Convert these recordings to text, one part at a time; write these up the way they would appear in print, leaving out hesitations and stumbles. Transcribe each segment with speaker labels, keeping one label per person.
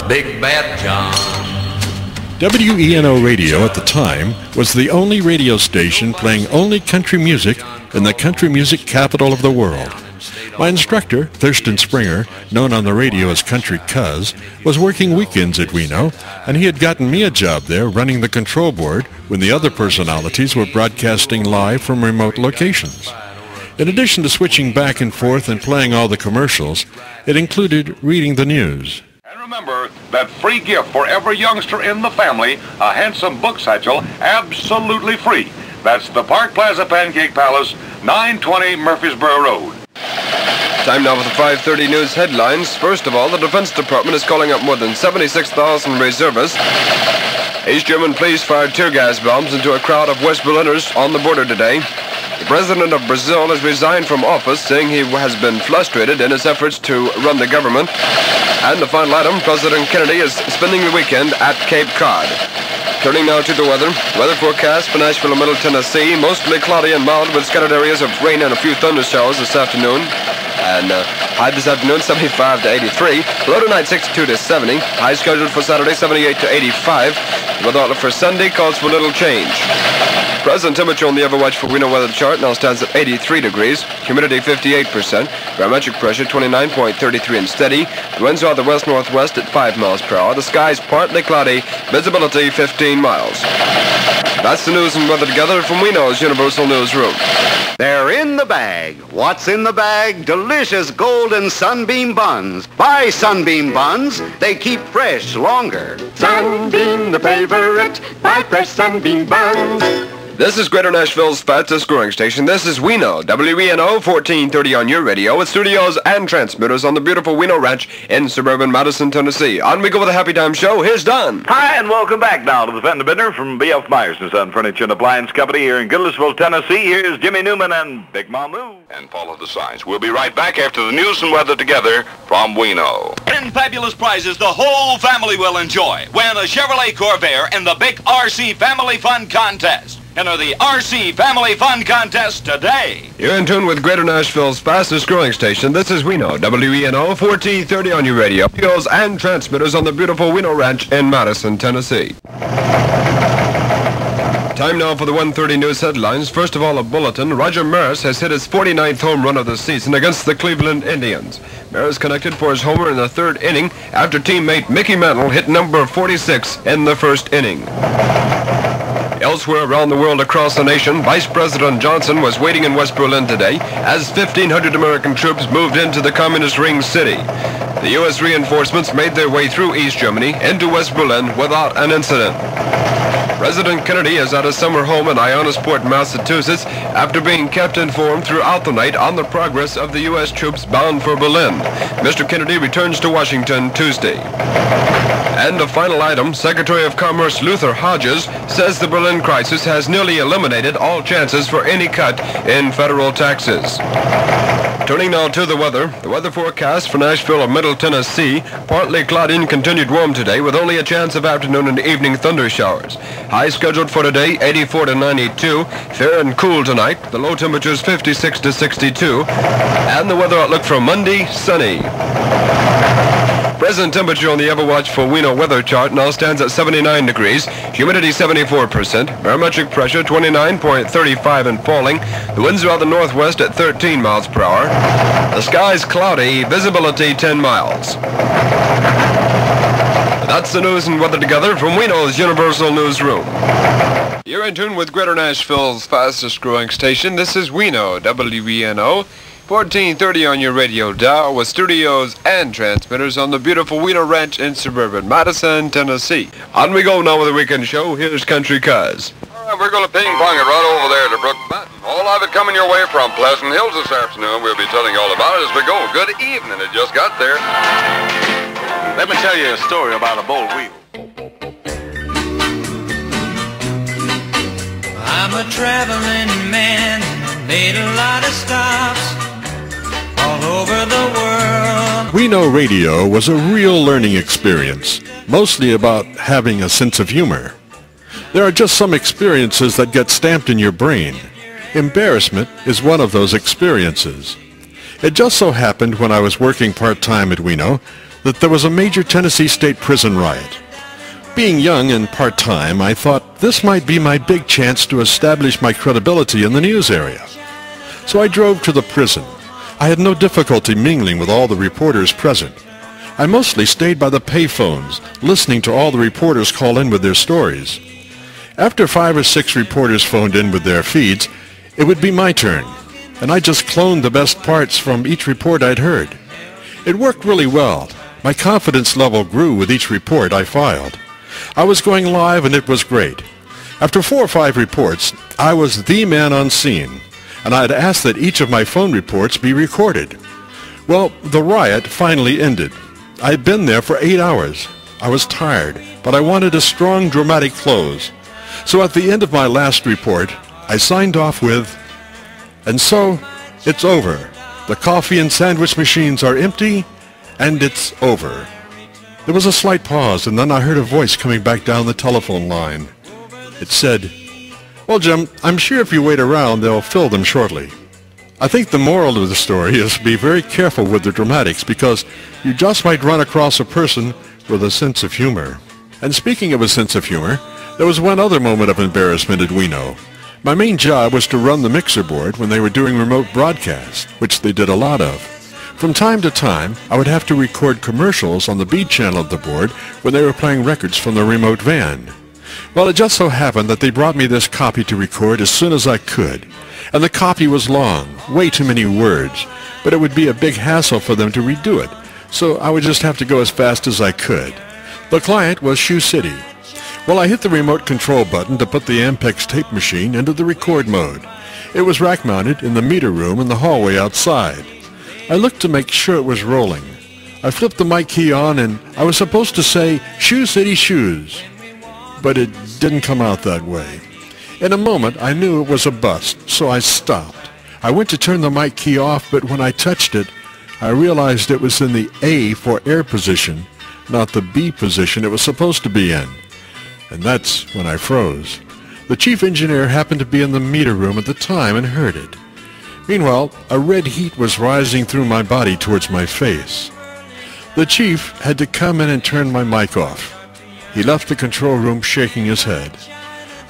Speaker 1: Big Bad John.
Speaker 2: WENO Radio at the time was the only radio station playing only country music in the country music capital of the world. My instructor, Thurston Springer, known on the radio as Country Cuz, was working weekends at Weno, and he had gotten me a job there running the control board when the other personalities were broadcasting live from remote locations. In addition to switching back and forth and playing all the commercials, it included reading the news.
Speaker 3: And remember that free gift for every youngster in the family, a handsome book satchel, absolutely free. That's the Park Plaza Pancake Palace, 920 Murfreesboro Road.
Speaker 4: Time now for the 5:30 news headlines. First of all, the Defense Department is calling up more than 76,000 reservists. East German police fired tear gas bombs into a crowd of West Berliners on the border today. The president of Brazil has resigned from office, saying he has been frustrated in his efforts to run the government. And the final item, President Kennedy is spending the weekend at Cape Cod. Turning now to the weather. Weather forecast for Nashville and Middle Tennessee. Mostly cloudy and mild with scattered areas of rain and a few thunder showers this afternoon. And high this afternoon, 75 to 83. Low tonight, 62 to 70. High scheduled for Saturday, 78 to 85. The weather outlook for Sunday calls for little change. Present temperature on the Everwatch for Weno weather chart now stands at 83 degrees. Humidity 58%. Barometric pressure 29.33 and steady. The winds are the west-northwest at 5 miles per hour. The sky is partly cloudy. Visibility 15 miles. That's the news and weather together from Weno's Universal Newsroom.
Speaker 5: They're in the bag. What's in the bag? Delicious golden Sunbeam buns. Buy Sunbeam buns. They keep fresh longer.
Speaker 6: Sunbeam, the favorite. Buy fresh Sunbeam buns.
Speaker 4: This is Greater Nashville's fastest growing station. This is Weno, WENO 1430 on your radio, with studios and transmitters on the beautiful Weno Ranch in suburban Madison, Tennessee. On we go with the Happy Time Show. Here's Don.
Speaker 3: Hi, and welcome back now to the Fender Bender from B.F. Myers & Son Furniture and Appliance Company here in Gildersville, Tennessee. Here's Jimmy Newman and Big Mamu. And follow the signs. We'll be right back after the news and weather together from Weno.
Speaker 7: 10 fabulous prizes the whole family will enjoy. Win a Chevrolet Corvair in the big RC Family Fun Contest. Enter the RC Family Fun Contest today.
Speaker 4: You're in tune with Greater Nashville's fastest growing station. This is Weno, WENO 1430 on your radio. Studios and transmitters on the beautiful Weno Ranch in Madison, Tennessee. Time now for the 1:30 news headlines. First of all, a bulletin. Roger Maris has hit his 49th home run of the season against the Cleveland Indians. Maris connected for his homer in the third inning after teammate Mickey Mantle hit number 46 in the first inning. Elsewhere around the world across the nation, Vice President Johnson was waiting in West Berlin today as 1,500 American troops moved into the communist ring city. The U.S. reinforcements made their way through East Germany into West Berlin without an incident. President Kennedy is at his summer home in Ionosport, Massachusetts, after being kept informed throughout the night on the progress of the U.S. troops bound for Berlin. Mr. Kennedy returns to Washington Tuesday. And a final item, Secretary of Commerce Luther Hodges says the Berlin crisis has nearly eliminated all chances for any cut in federal taxes. Turning now to the weather. The weather forecast for Nashville and Middle Tennessee, partly cloudy and continued warm today with only a chance of afternoon and evening thunder showers. High scheduled for today, 84 to 92. Fair and cool tonight. The low temperatures 56 to 62. And the weather outlook for Monday, sunny. Present temperature on the Everwatch for Weno weather chart now stands at 79 degrees. Humidity 74%. Barometric pressure 29.35 and falling. The winds are out the northwest at 13 miles per hour. The sky's cloudy. Visibility 10 miles. That's the news and weather together from Weno's Universal Newsroom. You're in tune with Greater Nashville's fastest growing station. This is Weno, WENO 1430 on your radio dial, with studios and transmitters on the beautiful Weno Ranch in suburban Madison, Tennessee. On we go now with the weekend show. Here's Country Cuz.
Speaker 3: All right, we're going to ping-pong it right over there to Brook Mountain. All of it coming your way from Pleasant Hills this afternoon. We'll be telling you all about it as we go. Good evening. It just got there. Let me tell you a story about a bold wheel.
Speaker 8: I'm a traveling man, made a lot of stops all over the world.
Speaker 2: Weno Radio was a real learning experience, mostly about having a sense of humor. There are just some experiences that get stamped in your brain. Embarrassment is one of those experiences. It just so happened when I was working part-time at Weno that there was a major Tennessee state prison riot. Being young and part-time, I thought this might be my big chance to establish my credibility in the news area. So I drove to the prison. I had no difficulty mingling with all the reporters present. I mostly stayed by the payphones, listening to all the reporters call in with their stories. After 5 or 6 reporters phoned in with their feeds, it would be my turn, and I just cloned the best parts from each report I'd heard. It worked really well. My confidence level grew with each report I filed. I was going live, and it was great. After 4 or 5 reports, I was the man on scene, and I had asked that each of my phone reports be recorded. Well, the riot finally ended. I had been there for 8 hours. I was tired, but I wanted a strong, dramatic close. So at the end of my last report, I signed off with, "And so, it's over. The coffee and sandwich machines are empty, and it's over." There was a slight pause, and then I heard a voice coming back down the telephone line. It said, "Well, Jim, I'm sure if you wait around, they'll fill them shortly." I think the moral of the story is to be very careful with the dramatics, because you just might run across a person with a sense of humor. And speaking of a sense of humor, there was one other moment of embarrassment at Weno. My main job was to run the mixer board when they were doing remote broadcasts, which they did a lot of. From time to time, I would have to record commercials on the B channel of the board when they were playing records from the remote van. Well, it just so happened that they brought me this copy to record as soon as I could. And the copy was long, way too many words, but it would be a big hassle for them to redo it, so I would just have to go as fast as I could. The client was Shoe City. Well, I hit the remote control button to put the Ampex tape machine into the record mode. It was rack-mounted in the meter room in the hallway outside. I looked to make sure it was rolling. I flipped the mic key on, and I was supposed to say, "Shoe City Shoes." But it didn't come out that way. In a moment, I knew it was a bust, so I stopped. I went to turn the mic key off, but when I touched it, I realized it was in the A for air position, not the B position it was supposed to be in. And that's when I froze. The chief engineer happened to be in the meter room at the time and heard it. Meanwhile, a red heat was rising through my body towards my face. The chief had to come in and turn my mic off. He left the control room shaking his head.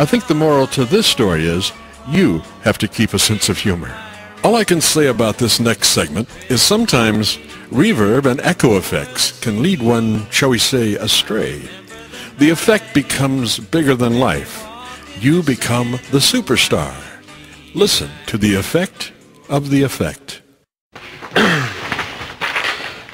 Speaker 2: I think the moral to this story is, you have to keep a sense of humor. All I can say about this next segment is sometimes reverb and echo effects can lead one, shall we say, astray. The effect becomes bigger than life. You become the superstar. Listen to the effect of the effect.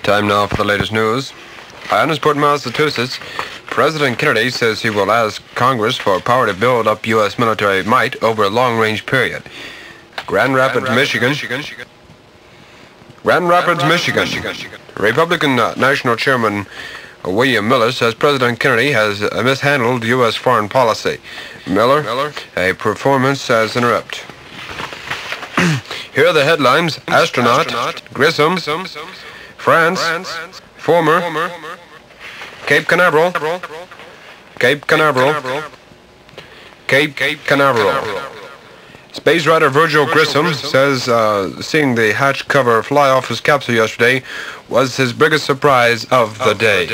Speaker 4: Time now for the latest news. Johannesburg, Massachusetts. President Kennedy says he will ask Congress for power to build up U.S. military might over a long-range period. Grand Rapids, Michigan. Republican National Chairman William Miller says President Kennedy has mishandled U.S. foreign policy. Miller, a performance as interrupt. Here are the headlines. Astronaut, Grissom, France, former, Cape Canaveral. Space writer Virgil Grissom says seeing the hatch cover fly off his capsule yesterday was his biggest surprise of the day.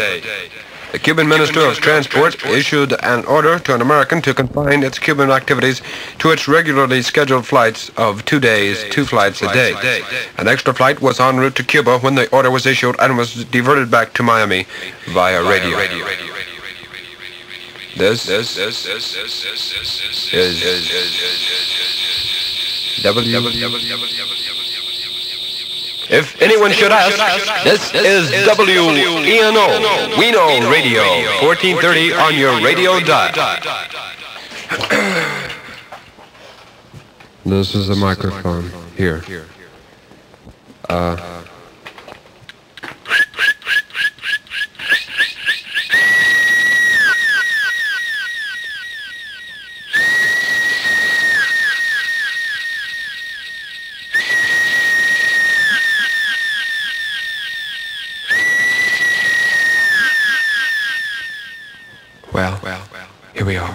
Speaker 4: The Cuban Minister of Transport issued an order to an American to confine its Cuban activities to its regularly scheduled flights of 2 days, 2 flights a day. An extra flight was en route to Cuba when the order was issued and was diverted back to Miami via radio. This is If anyone should ask, this is WENO, Weno Radio, 1430 on your radio dial. This is a microphone here. Well, here we are,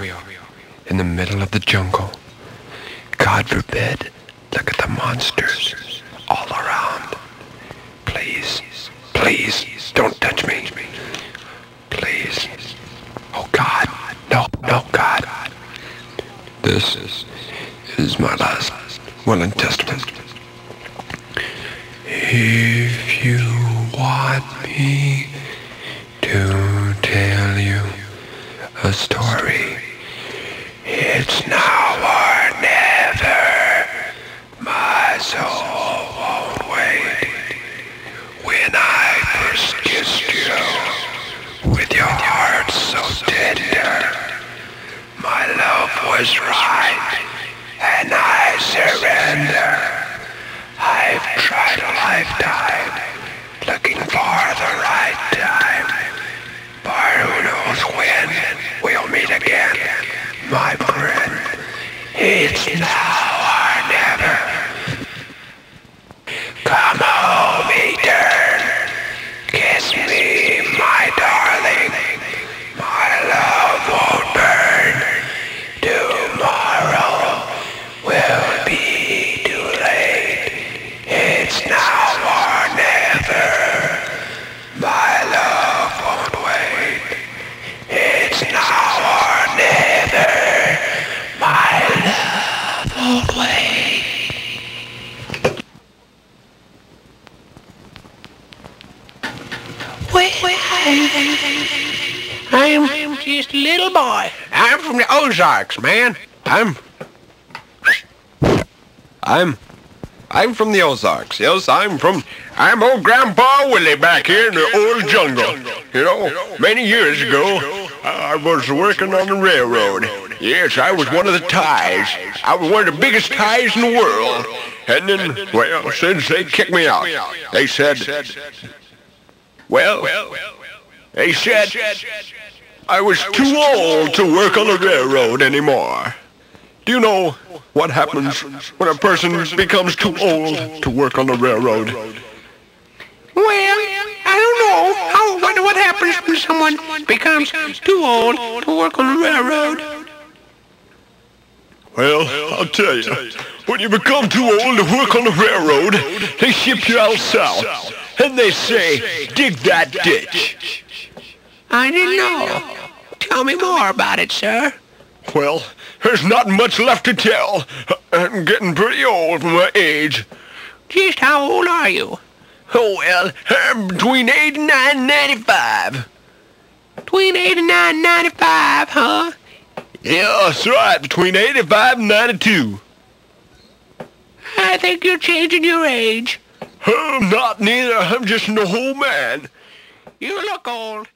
Speaker 4: in the middle of the jungle. God forbid, look at the monsters all around. Please Please, don't touch me. Please. Oh, God. No, God. This is my last will and testament. If you want me to tell you a story, it's now or never. My soul won't wait. When I first kissed you, with your heart so tender, my love was right, and I surrender. I've tried a lifetime, looking for the right time, but who knows when we'll meet again, my friend. It's now or never. Come home, Etern. Kiss me, my darling. My love won't burn. Tomorrow will be too late. It's now or never. My love won't wait. It's now or never. My love won't wait. I'm just a little boy. I'm from the Ozarks, man. I'm from the Ozarks. Yes, I'm old Grandpa Willie back here in the old jungle. You know, many years ago, I was working on the railroad. Yes, I was one of the ties. I was one of the biggest ties in the world. And then, well, since they kicked me out, they said, they said I was too old to work on the railroad anymore. Do you know what happens when a person becomes too old to work on the railroad? Well, I don't know. What happens when someone becomes too old to work on the railroad? Well, I'll tell you. When you become too old to work on the railroad, they ship you out south. And they say, dig that ditch. I didn't know. Tell me more about it, sir. Well, there's not much left to tell. I'm getting pretty old for my age. Just how old are you? Oh, well, I'm between 89 and 95. Between 89 and 95, huh? Yeah, that's right, between 85 and 92. I think you're changing your age. I'm not neither, I'm just an old man. You look old.